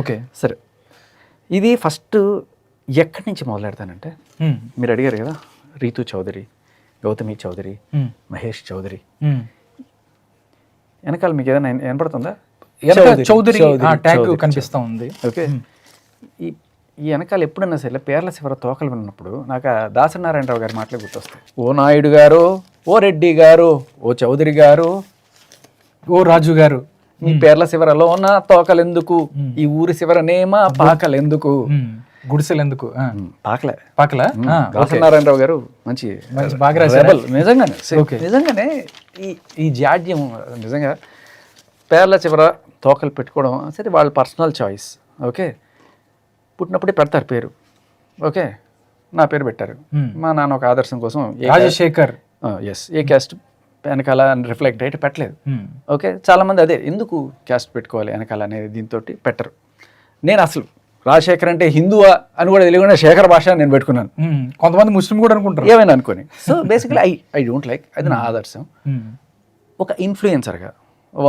Okay. సరే, ఇది first ఎక్కడి నుంచి మొదలెడతానంటే, మీరు అడిగారు కదా రీతు చౌదరి, గౌతమి చౌదరి, మహేష్ చౌదరి, వెనకాల మీకు ఏదైనా వినపడుతుందా? చౌదరి ట్యాగ్ కనిపిస్తూ ఉంది. ఓకే. ఈ వెనకాల ఎప్పుడన్నా సరే పేర్ల చివర తోకలు విన్నప్పుడు నాకు ఆ దాసనారాయణరావు గారి మాటలే గుర్తొస్తాయి. ఓ నాయుడు గారు, ఓ రెడ్డి గారు, ఓ చౌదరి గారు, ఓ రాజు గారు, ఈ పేర్ల శివరలోన తోకలెందుకు, ఈ ఊరి శివరనేమా పాకలెందుకు, గుడిసెలు ఎందుకు, పాకల. దాసనారాయణరావు గారు మంచి బాగా రాశారు నిజంగానే ఈ జాడ్యం నిజంగా పేర్ల చివర తోకలు పెట్టుకోవడం సరే వాళ్ళ పర్సనల్ చాయిస్. ఓకే, పుట్టినప్పుడే పెడతారు పేరు. ఓకే, నా పేరు పెట్టారు. మా నాన్న ఒక ఆదర్శం కోసం రాజశేఖర్, ఎస్, ఏ క్యాస్ట్ వెనకాల రిఫ్లెక్ట్ అయితే పెట్టలేదు. ఓకే, చాలామంది అదే ఎందుకు క్యాస్ట్ పెట్టుకోవాలి వెనకాల అనేది దీంతో పెట్టరు. నేను అసలు రాజశేఖర్ అంటే హిందువా అని కూడా తెలియకుండా శేఖర్ భాష నేను పెట్టుకున్నాను. కొంతమంది ముస్లిం కూడా అనుకుంటారు, ఏమైనా అనుకోని. So basically I don't like, అది నా ఆదర్శం. ఒక ఇన్ఫ్లుయెన్సర్గా